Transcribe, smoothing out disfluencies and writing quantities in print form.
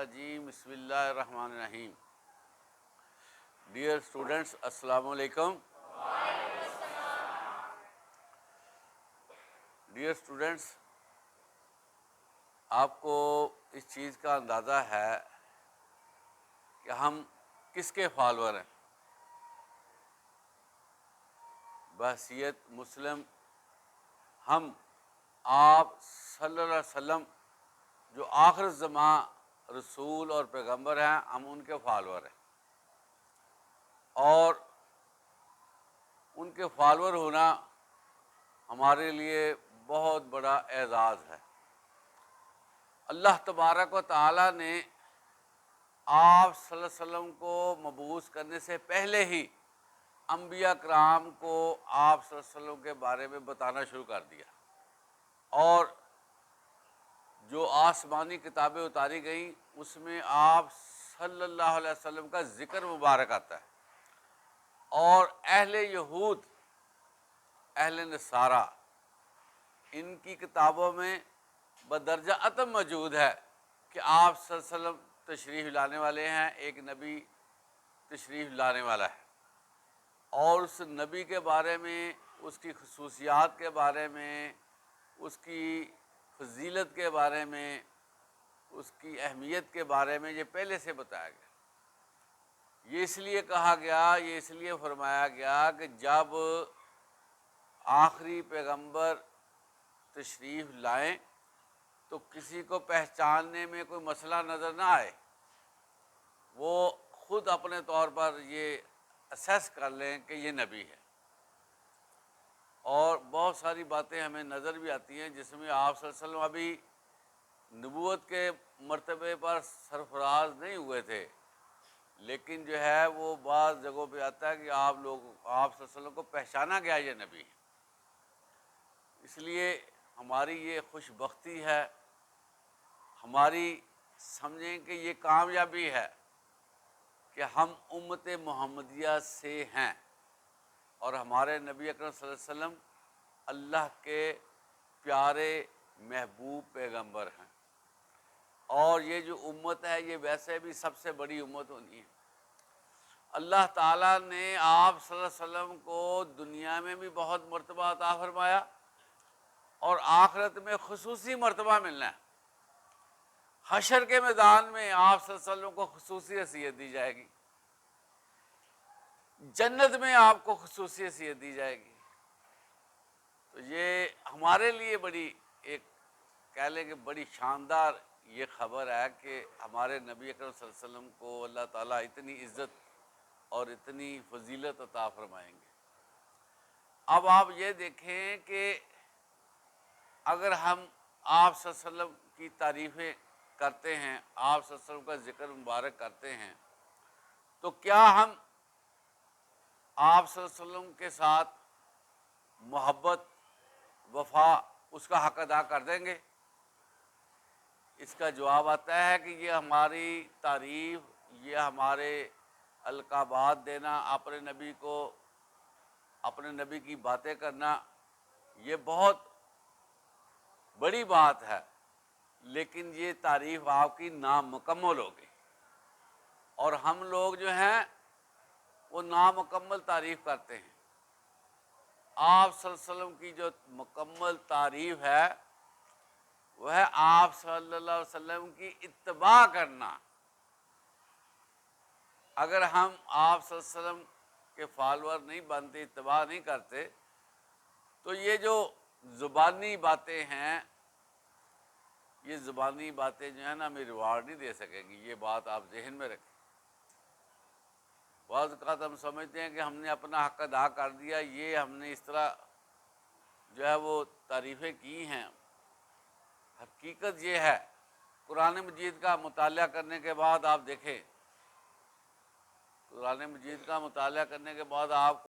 الرجیم بسم اللہ الرحمن الرحیم. ڈیئر اسٹوڈنٹس، السلام علیکم. ڈیئر اسٹوڈنٹس، آپ کو اس چیز کا اندازہ ہے کہ ہم کس کے فالوور ہیں؟ بحیثیت مسلم ہم آپ صلی اللہ علیہ وسلم جو آخر الزمان رسول اور پیغمبر ہیں، ہم ان کے فالوور ہیں، اور ان کے فالوور ہونا ہمارے لیے بہت بڑا اعزاز ہے. اللہ تبارک و تعالیٰ نے آپ صلی اللہ علیہ وسلم کو مبعوث کرنے سے پہلے ہی انبیاء کرام کو آپ صلی اللہ علیہ وسلم کے بارے میں بتانا شروع کر دیا، اور جو آسمانی کتابیں اتاری گئیں اس میں آپ صلی اللہ علیہ وسلم کا ذکر مبارک آتا ہے. اور اہل یہود، اہل نصارہ، ان کی کتابوں میں بدرجہ اتم موجود ہے کہ آپ صلی اللہ علیہ وسلم تشریف لانے والے ہیں، ایک نبی تشریف لانے والا ہے، اور اس نبی کے بارے میں، اس کی خصوصیات کے بارے میں، اس کی فضیلت کے بارے میں، اس کی اہمیت کے بارے میں یہ پہلے سے بتایا گیا. یہ اس لیے کہا گیا، یہ اس لیے فرمایا گیا کہ جب آخری پیغمبر تشریف لائیں تو کسی کو پہچاننے میں کوئی مسئلہ نظر نہ آئے، وہ خود اپنے طور پر یہ اسیس کر لیں کہ یہ نبی ہے. اور بہت ساری باتیں ہمیں نظر بھی آتی ہیں جس میں آپ صلی اللہ علیہ وسلم ابھی نبوت کے مرتبے پر سرفراز نہیں ہوئے تھے، لیکن جو ہے وہ بعض جگہوں پہ آتا ہے کہ آپ صلی اللہ علیہ وسلم کو پہچانا گیا یہ نبی ہے. اس لیے ہماری یہ خوش بختی ہے، ہماری سمجھیں کہ یہ کامیابی ہے کہ ہم امت محمدیہ سے ہیں، اور ہمارے نبی اکرم صلی اللہ علیہ وسلم اللہ کے پیارے محبوب پیغمبر ہیں. اور یہ جو امت ہے یہ ویسے بھی سب سے بڑی امت ہونی ہے. اللہ تعالیٰ نے آپ صلی اللہ علیہ وسلم کو دنیا میں بھی بہت مرتبہ عطا فرمایا، اور آخرت میں خصوصی مرتبہ ملنا ہے. حشر کے میدان میں آپ صلی اللہ علیہ وسلم کو خصوصی حیثیت دی جائے گی، جنت میں آپ کو خصوصی حیثیت دی جائے گی. تو یہ ہمارے لیے بڑی ایک کہہ لیں کہ بڑی شاندار یہ خبر ہے کہ ہمارے نبی اکرم صلی اللہ علیہ وسلم کو اللہ تعالیٰ اتنی عزت اور اتنی فضیلت عطا فرمائیں گے. اب آپ یہ دیکھیں کہ اگر ہم آپ صلی اللہ علیہ وسلم کی تعریفیں کرتے ہیں، آپ صلی اللہ علیہ وسلم کا ذکر مبارک کرتے ہیں، تو کیا ہم آپ صلی اللہ علیہ وسلم کے ساتھ محبت، وفا، اس کا حق ادا کر دیں گے؟ اس کا جواب آتا ہے کہ یہ ہماری تعریف، یہ ہمارے القابات دینا، اپنے نبی کو، اپنے نبی کی باتیں کرنا، یہ بہت بڑی بات ہے، لیکن یہ تعریف آپ کی نامکمل ہوگی. اور ہم لوگ جو ہیں وہ نامکمل تعریف کرتے ہیں. آپ صلی اللہ علیہ وسلم کی جو مکمل تعریف ہے وہ ہے آپ صلی اللہ علیہ وسلم کی اتباع کرنا. اگر ہم آپ صلی اللہ علیہ وسلم کے فالوور نہیں بنتے، اتباع نہیں کرتے، تو یہ جو زبانی باتیں ہیں، یہ زبانی باتیں جو ہیں نا ہمیں ریوارڈ نہیں دے سکیں گی. یہ بات آپ ذہن میں رکھیں. بعض اوقات ہم سمجھتے ہیں کہ ہم نے اپنا حق ادا کر دیا، یہ ہم نے اس طرح جو ہے وہ تعریفیں کی ہیں. حقیقت یہ ہے، قرآن مجید کا مطالعہ کرنے کے بعد آپ دیکھیں، قرآن مجید کا مطالعہ کرنے کے بعد آپ